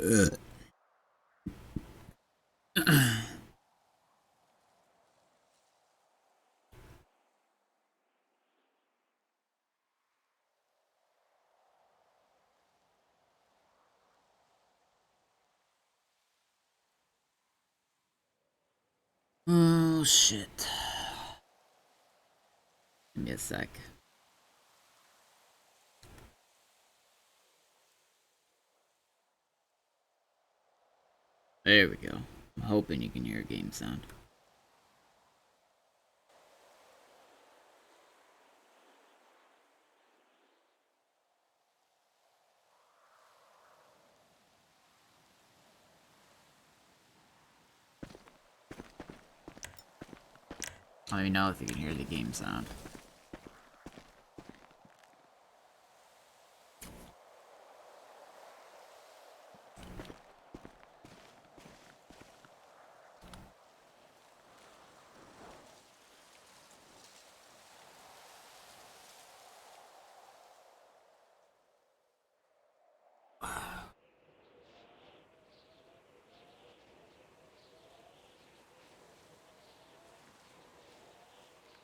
Oh shit. Give me a sec. There we go. I'm hoping you can hear a game sound. Let me know if you can hear the game sound.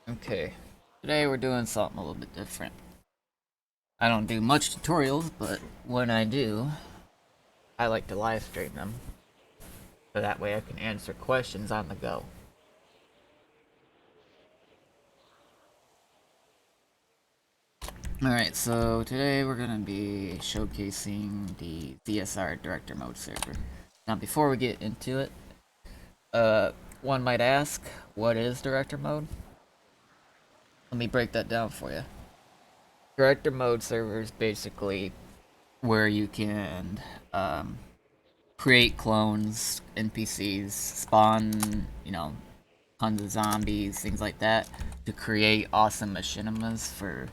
Okay. Today we're doing something a little bit different. I don't do much tutorials, but when I do, I like to live stream them. So that way I can answer questions on the go. Alright, so today we're gonna be showcasing the ZSR Director Mode server. Now before we get into it, one might ask, what is Director Mode? Let me break that down for you. Director Mode server is basically where you can create clones, NPCs, spawn, tons of zombies, things like that, to create awesome machinimas for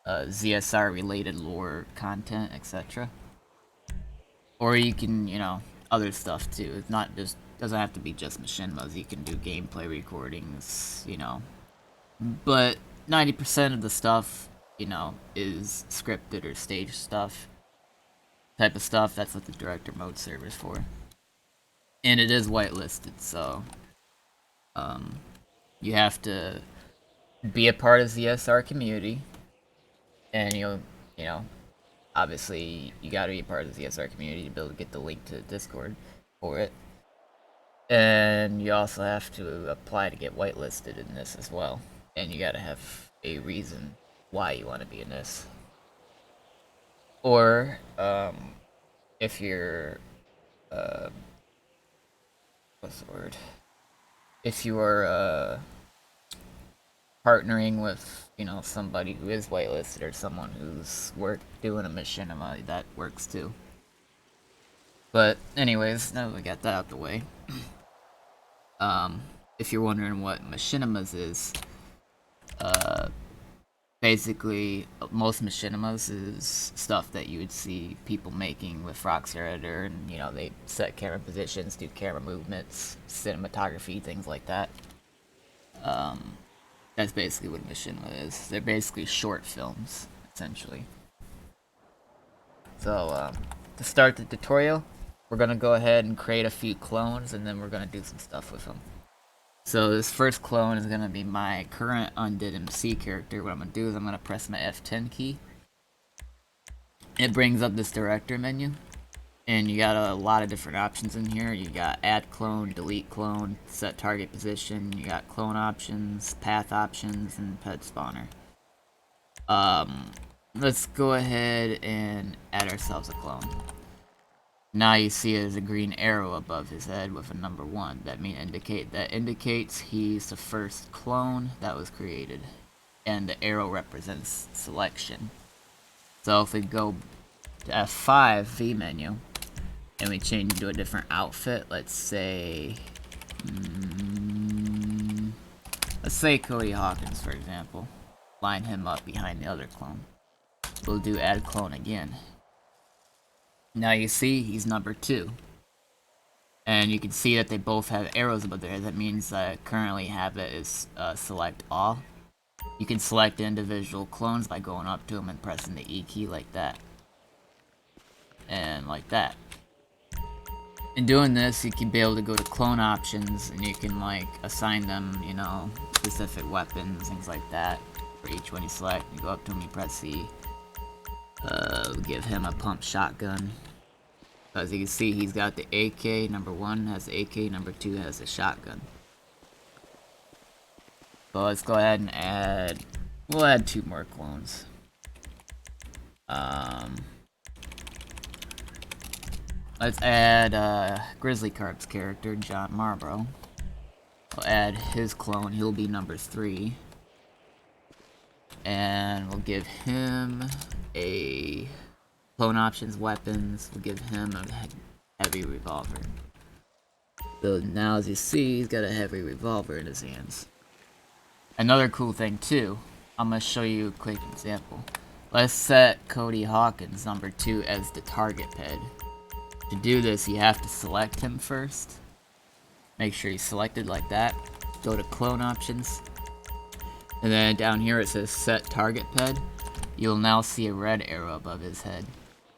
ZSR related lore content, etc. Or you can, other stuff too. It's not just, doesn't have to be just machinimas. You can do gameplay recordings, But 90% of the stuff, is scripted or staged stuff. Type of stuff. That's what the director mode server is for. And it is whitelisted, so you have to be a part of the SR community, and obviously you gotta be a part of the SR community to be able to get the link to Discord for it. And you also have to apply to get whitelisted in this as well. And you gotta have a reason why you want to be in this. Or, if you're, what's the word? If you are, partnering with, somebody who is whitelisted or someone who's doing a machinima, that works too. But anyways, now that we got that out the way, if you're wondering what machinimas is, basically most machinimas is stuff that you would see people making with Rockstar Editor, and they set camera positions, do camera movements, cinematography, things like that. That's basically what a machinima is. They're basically short films, essentially. So, to start the tutorial, we're gonna go ahead and create a few clones, and then we're gonna do some stuff with them. So this first clone is gonna be my current Undead MC character. What I'm gonna do is I'm gonna press my F10 key. It brings up this director menu, and you got a lot of different options in here. You got add clone, delete clone, set target position. You got clone options, path options, and pet spawner. Let's go ahead and add ourselves a clone. Now you see there's a green arrow above his head with a number 1. That indicates he's the first clone that was created, and the arrow represents selection. So if we go to F5 V menu and we change into a different outfit, let's say Cody Hawkins, for example. Line him up behind the other clone. We'll do add clone again. Now you see he's number 2. And you can see that they both have arrows above there. That means that I currently have it is select all. You can select individual clones by going up to them and pressing the E key like that. And like that. in doing this, you can be able to go to clone options, and you can like assign them, you know, specific weapons, things like that. For each one you select, you go up to him, you press C. Give him a pump shotgun. As you can see, he's got the AK. Number 1 has the AK. Number 2 has the shotgun. So let's go ahead and add. We'll add 2 more clones. Let's add Grizzly Carp's character, John Marlborough. We'll add his clone. He'll be number 3. And we'll give him a clone options weapons. We'll give him a heavy revolver. So now, as you see, he's got a heavy revolver in his hands. Another cool thing too, I'm gonna show you a quick example. Let's set Cody Hawkins number 2 as the target ped. To do this, you have to select him first. Make sure he's selected like that. Go to clone options. And then down here it says set target ped. You'll now see a red arrow above his head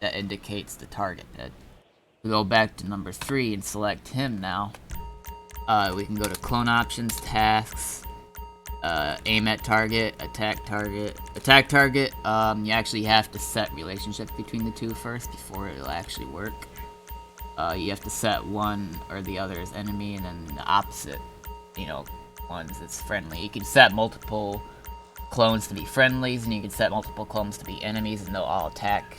that indicates the target ped. We go back to number 3 and select him now. We can go to clone options, tasks, aim at target, attack target. Attack target, you actually have to set relationships between the 2 first before it'll actually work. You have to set one or the other as enemy, and then the opposite, you know, ones as friendly. You can set multiple clones to be friendlies, and you can set multiple clones to be enemies, and they'll all attack.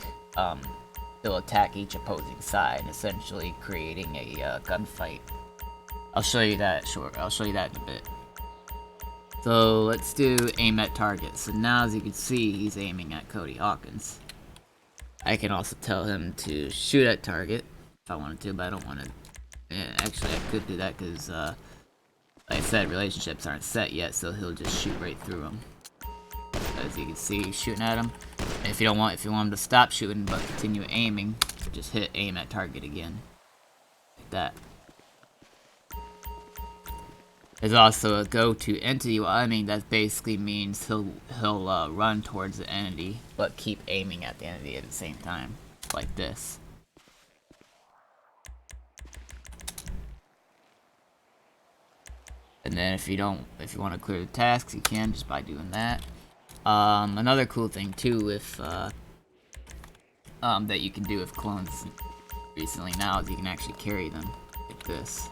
They'll attack each opposing side, essentially creating a gunfight. I'll show you that I'll show you that in a bit. So let's do aim at target. So now, as you can see, he's aiming at Cody Hawkins. I can also tell him to shoot at target if I wanted to, but I don't want to. Yeah, actually, I could do that because, like I said, relationships aren't set yet, so he'll just shoot right through them. As you can see, he's shooting at him. And if you want him to stop shooting but continue aiming, just hit aim at target again, like that. There's also a go to entity while aiming. That basically means he'll run towards the entity, but keep aiming at the entity at the same time, like this. And then if you want to clear the tasks, you can just by doing that. Another cool thing too, if that you can do with clones recently now, is you can actually carry them like this.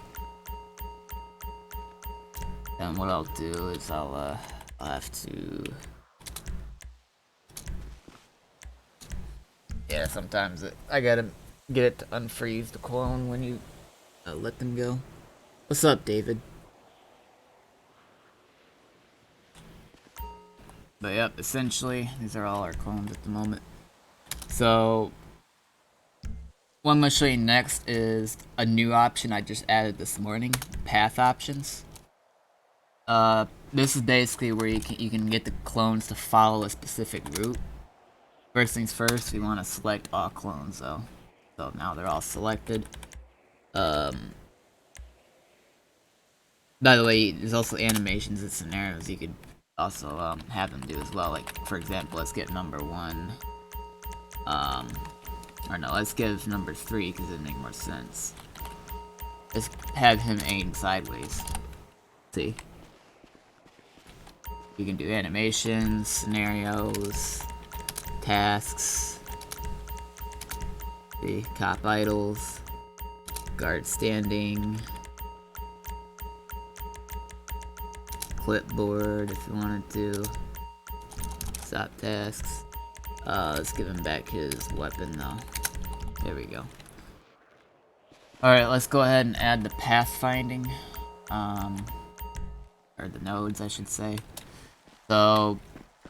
And what I'll do is I'll have to. Yeah, sometimes I gotta get it to unfreeze the clone when you let them go. What's up, David? But yep, essentially, these are all our clones at the moment. So, what I'm going to show you next is a new option I just added this morning, path options. This is basically where you can get the clones to follow a specific route. First things first, we want to select all clones though. So now they're all selected. By the way, there's also animations and scenarios you could also have them do as well. Like, for example, let's get number 1. Or no, let's give number 3 because it'd make more sense. Let's have him aim sideways. See? You can do animations, scenarios, tasks. See? Cop idols, guard standing, clipboard if you wanted to, stop tasks. Let's give him back his weapon though. There we go. Alright, let's go ahead and add the pathfinding, or the nodes I should say. So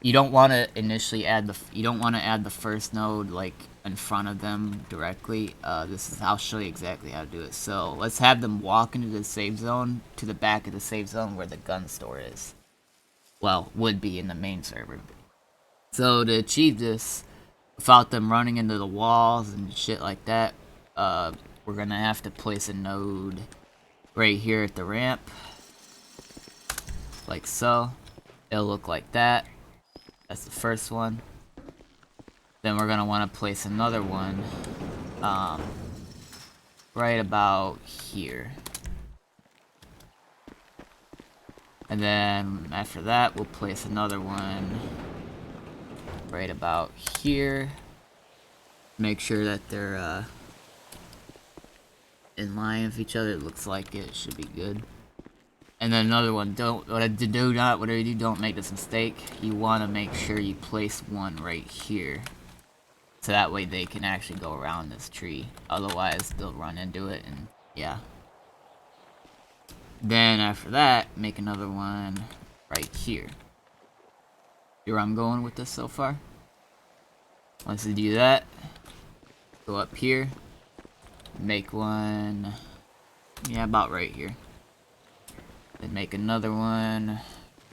you don't want to initially add the first node like in front of them directly. I'll show you exactly how to do it. So let's have them walk into the safe zone, to the back of the safe zone where the gun store is. Well, would be in the main server. So to achieve this, without them running into the walls and shit like that, we're gonna have to place a node right here at the ramp, like so. It'll look like that. That's the first one. Then we're gonna want to place another one. We're right about here. And then after that, we'll place another one right about here. Make sure that they're in line with each other. It looks like it should be good. And then another one. Whatever you do, don't make this mistake. You want to make sure you place one right here, so that way they can actually go around this tree. Otherwise, they'll run into it, and yeah. Then after that, make another one right here. See where I'm going with this so far? Once you do that, go up here, make one, yeah, about right here. Then make another one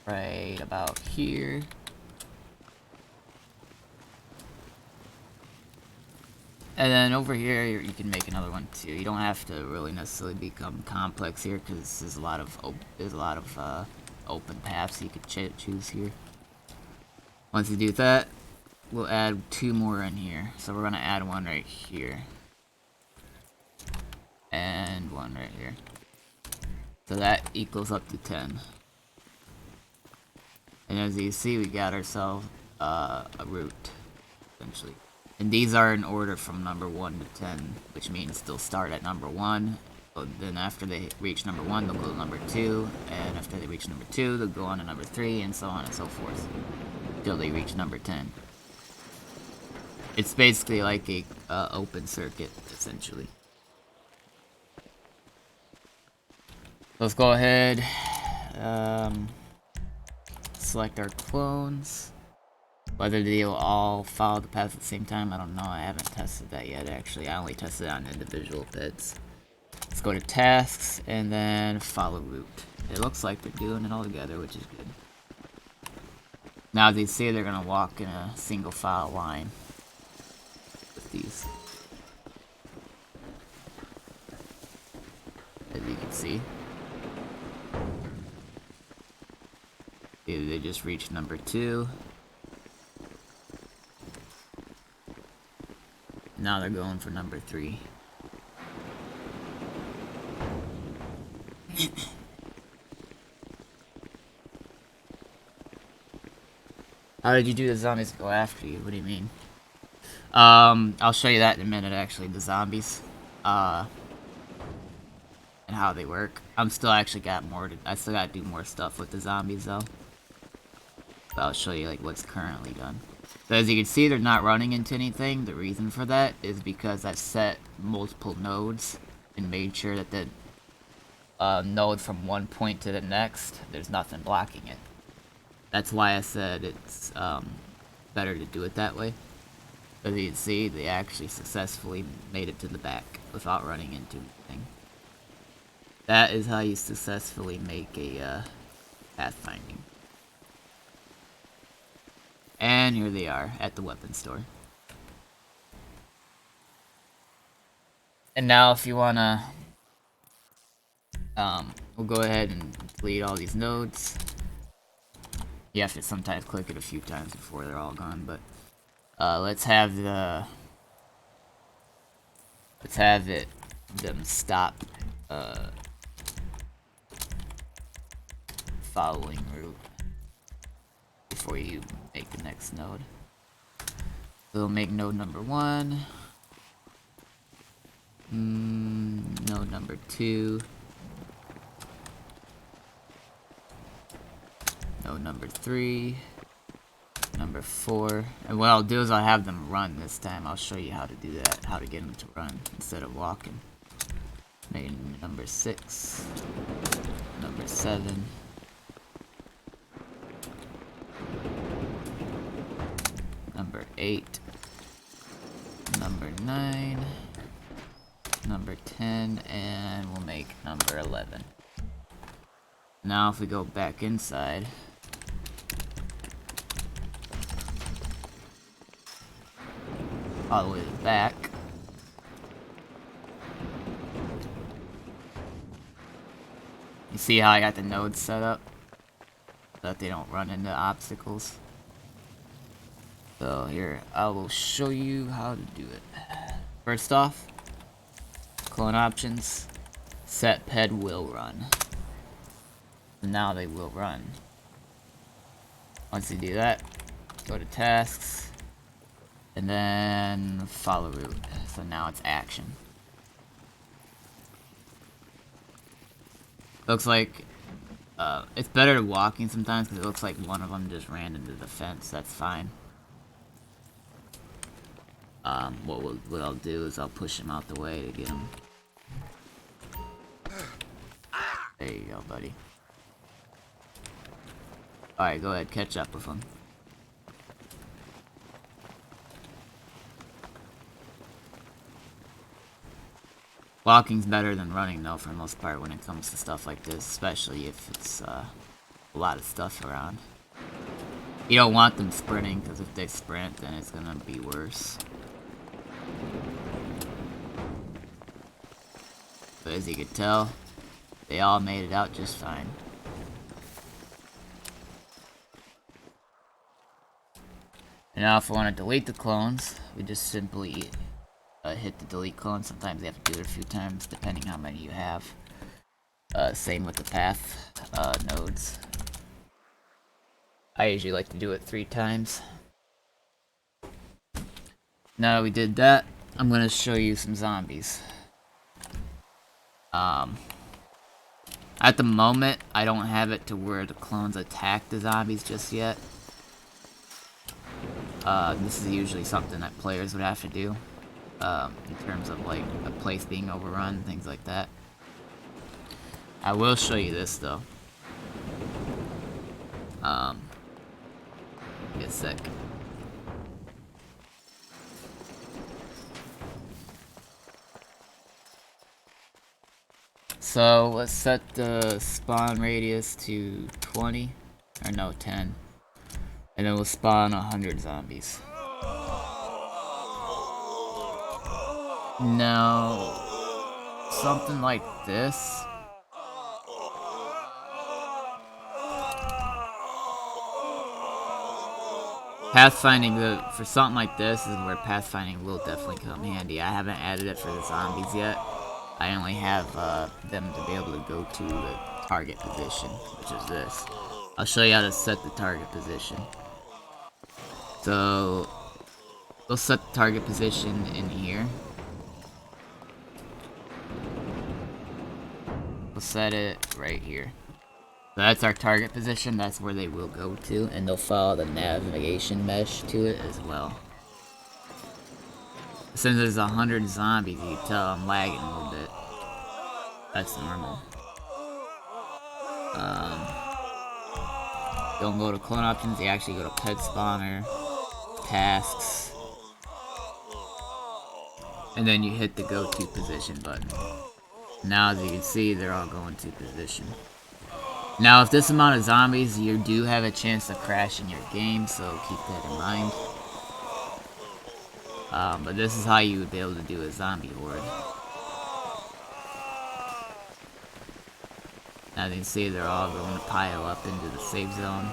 right about here. And then over here, you can make another one too. You don't have to really necessarily become complex here, because there's a lot of open paths you could choose here. Once you do that, we'll add two more in here. So we're gonna add one right here, and one right here. So that equals up to 10. And as you see, we got ourselves a route, essentially. And these are in order from number 1 to 10, which means they'll start at number 1. But then after they reach number 1, they'll go to number 2. And after they reach number 2, they'll go on to number 3, and so on and so forth, until they reach number 10. It's basically like a open circuit, essentially. Let's go ahead, select our clones. Whether they'll all follow the path at the same time, I don't know. I haven't tested that yet, actually. I only tested it on individual bits. Let's go to tasks, and then follow route. It looks like they're doing it all together, which is good. Now, as you see, they're going to walk in a single file line with these. As you can see. They just reached number 2. Now they're going for number 3. How did you do the zombies go after you? What do you mean? I'll show you that in a minute, actually, the zombies. And how they work. I still gotta do more stuff with the zombies, though. But I'll show you, like, what's currently done. So as you can see, they're not running into anything. The reason for that is because I've set multiple nodes and made sure that the node from one point to the next, there's nothing blocking it. That's why I said it's better to do it that way. As you can see, they actually successfully made it to the back without running into anything. That is how you successfully make a pathfinding. And here they are at the weapon store. And now if you wanna, we'll go ahead and delete all these nodes. You have to sometimes click it a few times before they're all gone, but let's have them stop following route before you make the next node. So we'll make node number 1, node number 2, node number 3, number 4, and what I'll do is I'll have them run this time. I'll show you how to do that, how to get them to run instead of walking. Maybe number 6, number 7, number 8, number 9, number 10, and we'll make number 11. Now if we go back inside, all the way to the back, you see how I got the nodes set up so that they don't run into obstacles. So here, I will show you how to do it. First off, clone options, set ped will run. And now they will run. Once you do that, go to tasks, and then follow route. So now it's action. Looks like it's better walking sometimes because it looks like one of them just ran into the fence. That's fine. What I'll do is I'll push him out the way to get him. There you go, buddy. Alright, go ahead, catch up with him. Walking's better than running, though, for the most part when it comes to stuff like this, especially if it's a lot of stuff around. You don't want them sprinting, because if they sprint, then it's gonna be worse. But as you can tell, they all made it out just fine. And now if I want to delete the clones, we just simply hit the delete clone. Sometimes you have to do it a few times depending how many you have. Same with the path nodes. I usually like to do it 3 times. Now that we did that, I'm going to show you some zombies. At the moment, I don't have it to where the clones attack the zombies just yet. This is usually something that players would have to do. In terms of like a place being overrun, things like that. I will show you this though. Get a sec. So let's set the spawn radius to 20, or no, 10, and then we'll spawn 100 zombies. Now, something like this. Pathfinding, for something like this is where pathfinding will definitely come handy. I haven't added it for the zombies yet. I only have them to be able to go to the target position, which is this. I'll show you how to set the target position. So, we'll set the target position in here. We'll set it right here. So that's our target position, that's where they will go to, and they'll follow the navigation mesh to it as well. Since there's 100 zombies, you can tell I'm lagging a little bit. That's normal. Don't go to clone options, you actually go to pet spawner, tasks, and then you hit the go to position button. Now as you can see, they're all going to position. Now if this amount of zombies, you do have a chance to crash in your game, so keep that in mind. But this is how you would be able to do a zombie horde. As you can see, they're all going to pile up into the safe zone.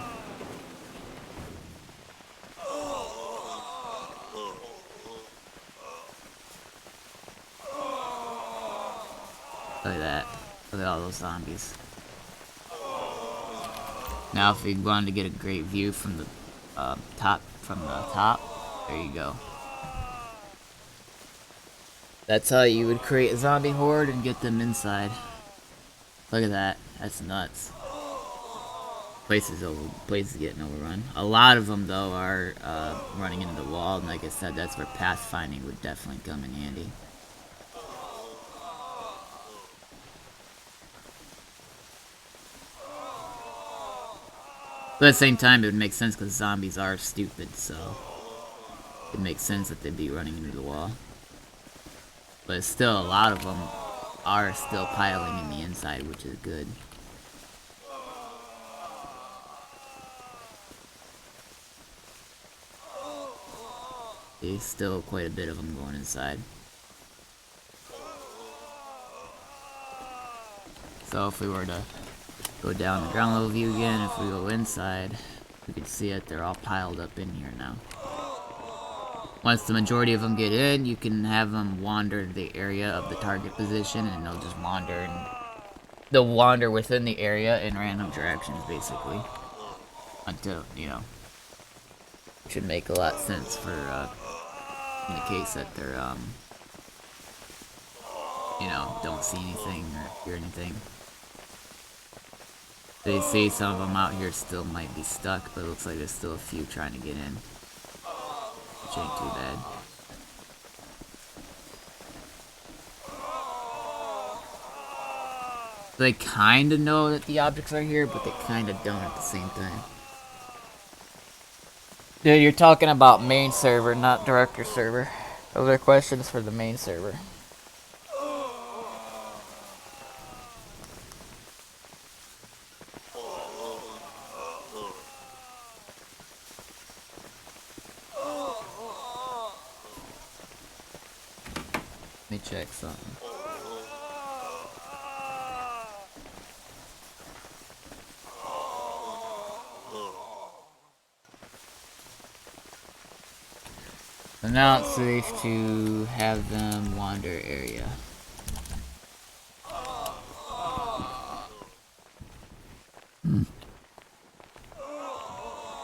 Look at that. Look at all those zombies. Now if you wanted to get a great view from the top, there you go. That's how you would create a zombie horde and get them inside. Look at that. That's nuts. Place is getting overrun. A lot of them though are running into the wall, and like I said, that's where pathfinding would definitely come in handy. But at the same time, it would make sense because zombies are stupid, so it makes sense that they'd be running into the wall. But still, a lot of them are still piling in the inside, which is good. There's still quite a bit of them going inside. So if we were to go down the ground level view again, if we go inside, we can see it, they're all piled up in here now. Once the majority of them get in, you can have them wander the area of the target position, and they'll just wander, and they'll wander within the area in random directions, basically. Until, you know, should make a lot of sense for, in the case that they're, you know, don't see anything or hear anything. They say some of them out here still might be stuck, but it looks like there's still a few trying to get in. Which ain't too bad. They kinda know that the objects are here, but they kinda don't at the same time. Dude, you're talking about main server, not director server. Those are questions for the main server. Let me check something. So now it's safe to have them wander area.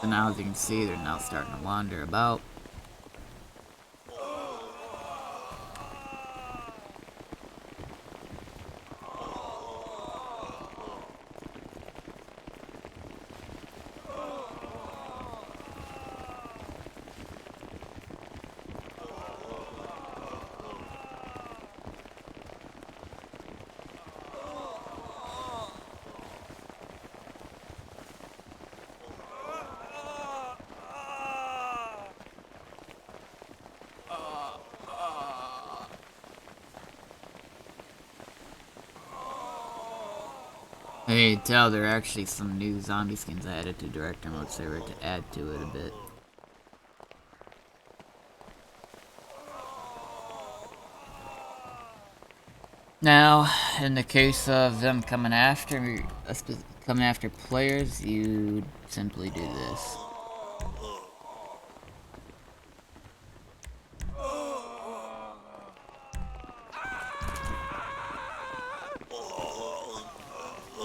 So now as you can see, they're now starting to wander about. And you can tell there are actually some new zombie skins added to Director Mode server to add to it a bit. Now, in the case of them coming after players, you simply do this.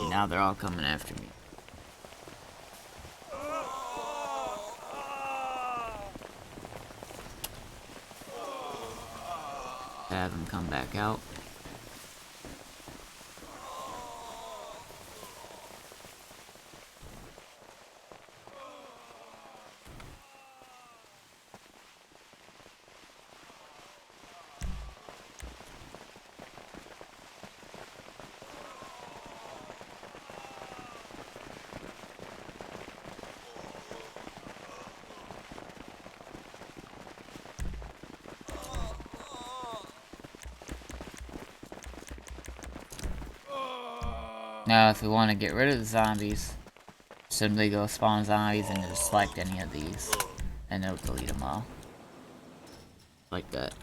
Now they're all coming after me. Have them come back out. Now, if we want to get rid of the zombies, simply go spawn zombies and just select any of these, and it'll delete them all. Like that.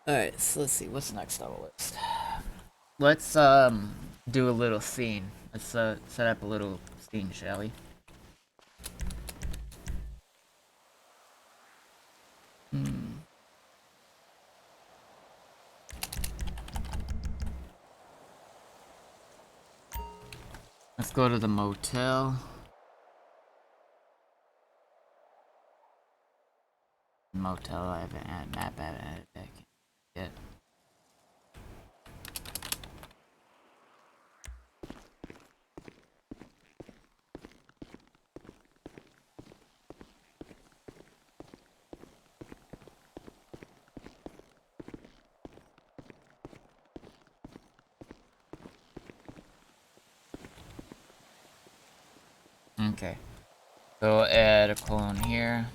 Alright, so let's see, what's next on the list? Let's, do a little scene. Let's, set up a little scene, shall we? Let's go to the motel. Motel, I haven't added map, I haven't added back yet. Okay. So add a clone here.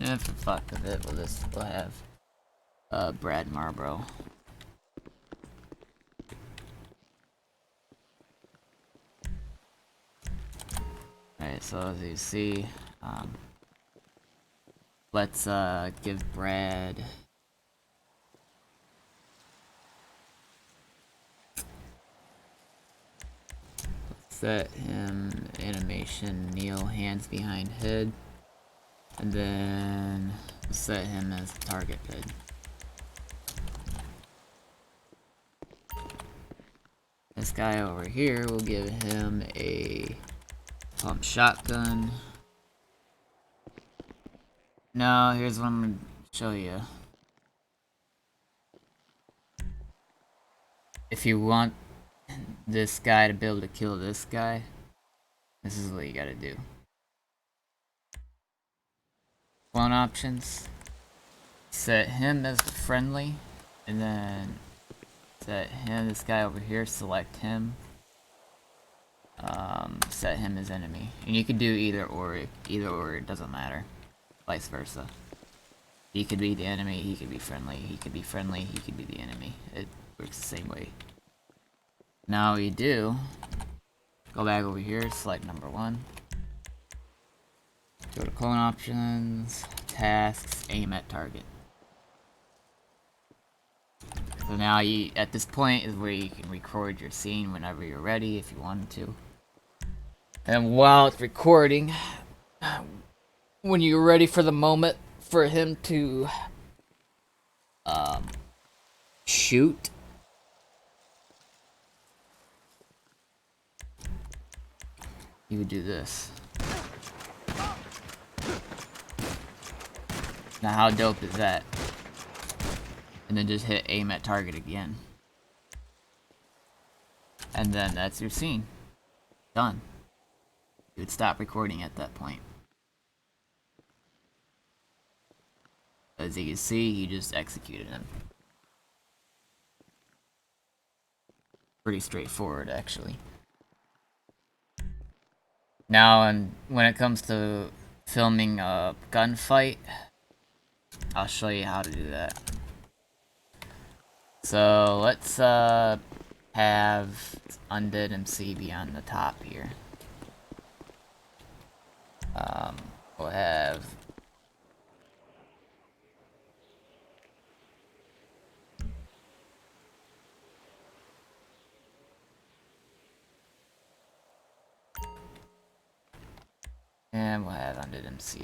And for fuck of it, we'll have Brad Marborough. Alright, so as you see, let's give Brad set him animation kneel, hands behind head, and then set him as target head. This guy over here, we'll give him a pump shotgun. No, here's what I'm gonna show you. If you want this guy to be able to kill this guy, this is what you gotta do. Clone options. Set him as the friendly, and then set him, this guy over here, select him. Set him as enemy. And you could do either or, it doesn't matter. Vice versa. He could be the enemy, he could be friendly, he could be friendly, he could be the enemy. It works the same way. Now you do, go back over here, select number 1. Go to clone options, tasks, aim at target. So now you, at this point is where you can record your scene whenever you're ready, if you wanted to. And while it's recording, when you're ready for the moment for him to shoot, you would do this. Now how dope is that? And then just hit aim at target again. And then that's your scene. Done. You would stop recording at that point. As you can see, you just executed him. Pretty straightforward, actually. Now, and when it comes to filming a gunfight, I'll show you how to do that. So let's have Undead MC be on the top here. We'll have Undead MC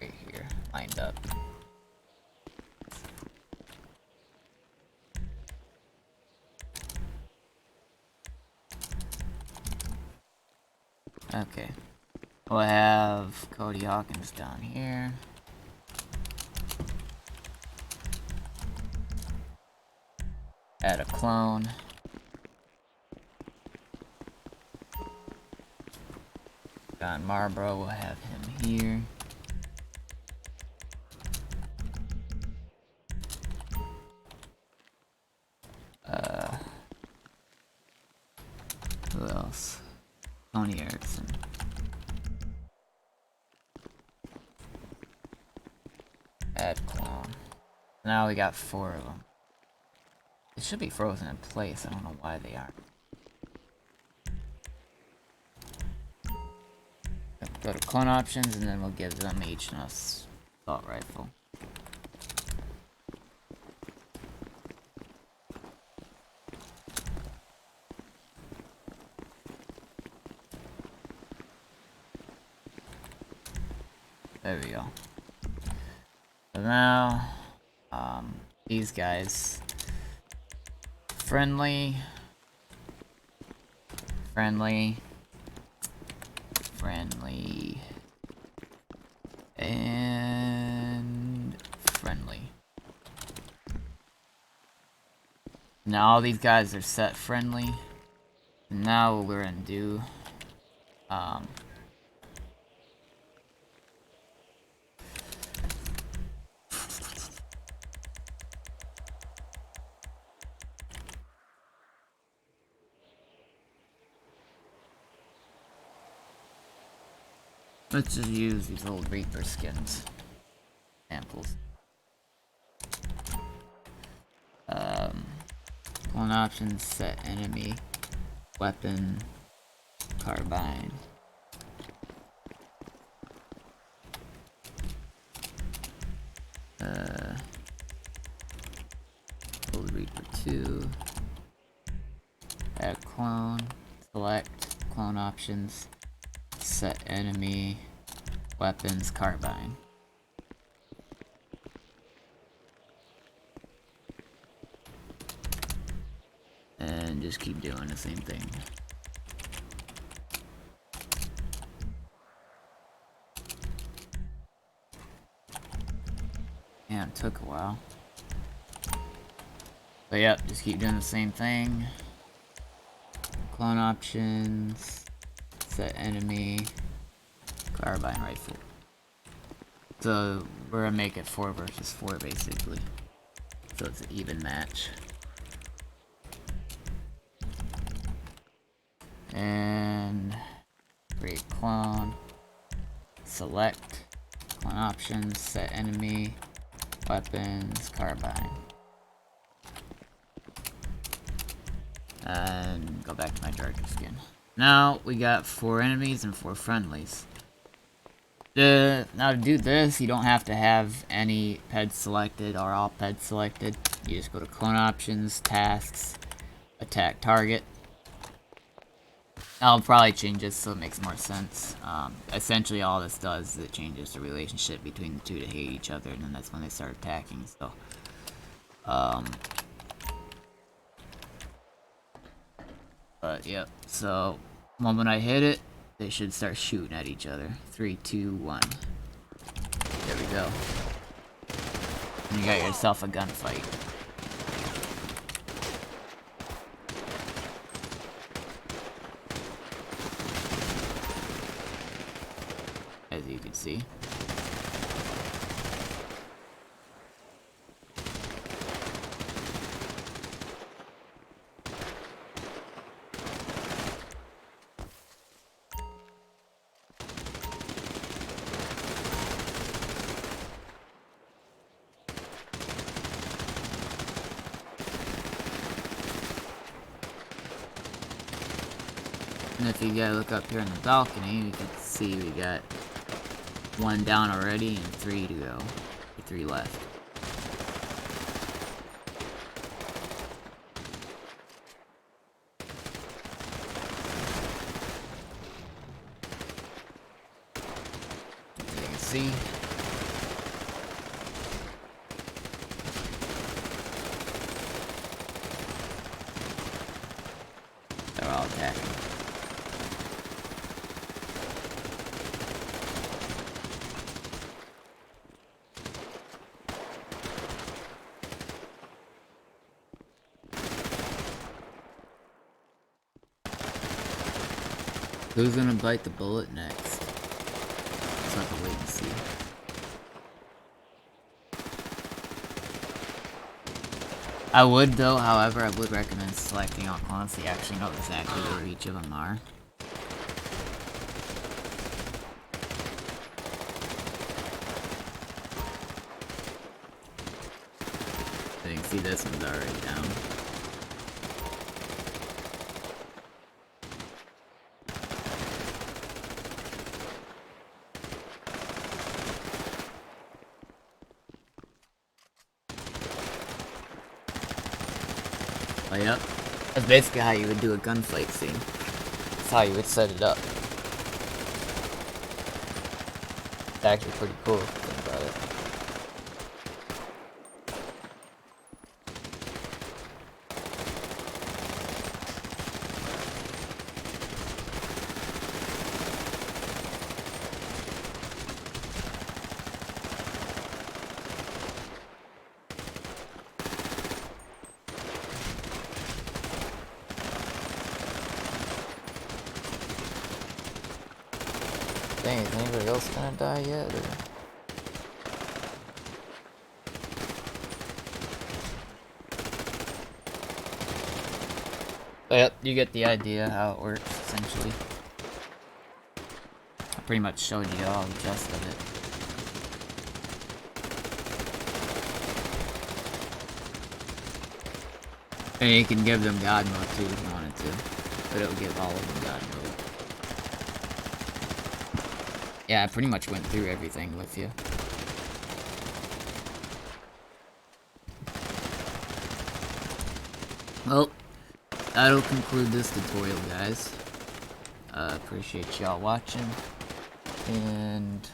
right here lined up. Okay. We'll have Cody Hawkins down here. Add a clone. John Marborough, we'll have him here. Who else? Tony Erickson. Add clone. Now we got 4 of them. They should be frozen in place. I don't know why they aren't. Go to clone options, and then we'll give them each an assault rifle. There we go. So now, these guys, friendly, and friendly. Now all these guys are set friendly. And now what we're gonna do Um, let's just use these old Reaper skins. Samples. Clone options, set enemy, weapon, carbine. Old Reaper 2. Add clone, select, clone options, set enemy, weapons, carbine. And just keep doing the same thing. Yeah, it took a while. But yep, just keep doing the same thing. Clone options, set enemy, carbine rifle. So we're gonna make it 4 versus 4 basically. So it's an even match. And create clone, select, clone options, set enemy, weapons, carbine. And go back to my director skin. Now we got 4 enemies and 4 friendlies. Now to do this, you don't have to have any peds selected or all peds selected. You just go to clone options, tasks, attack target. I'll probably change this so it makes more sense. Essentially all this does is it changes the relationship between the two to hate each other, and then that's when they start attacking. So but yep, so the moment I hit it, they should start shooting at each other. 3, 2, 1. There we go. And you got yourself a gunfight. As you can see. And if you gotta look up here on the balcony, you can see we got 1 down already and 3 to go. 3 left. As you can see. They're all attacking. Who's gonna bite the bullet next? Let's have to wait and see. I would though, however, I would recommend selecting all clones so you actually know exactly where each of them are. So you can see this one's already down. Oh, yep. That's basically how you would do a gunfight scene. That's how you would set it up. It's actually pretty cool if you think about it. Dang, is anybody else gonna die yet? Or? But yep, you get the idea how it works, essentially. I pretty much showed you all the gist of it. And you can give them God mode too if you wanted to. But it'll give all of them God mode. Yeah, I pretty much went through everything with you. Well, that'll conclude this tutorial, guys. Appreciate y'all watching. And,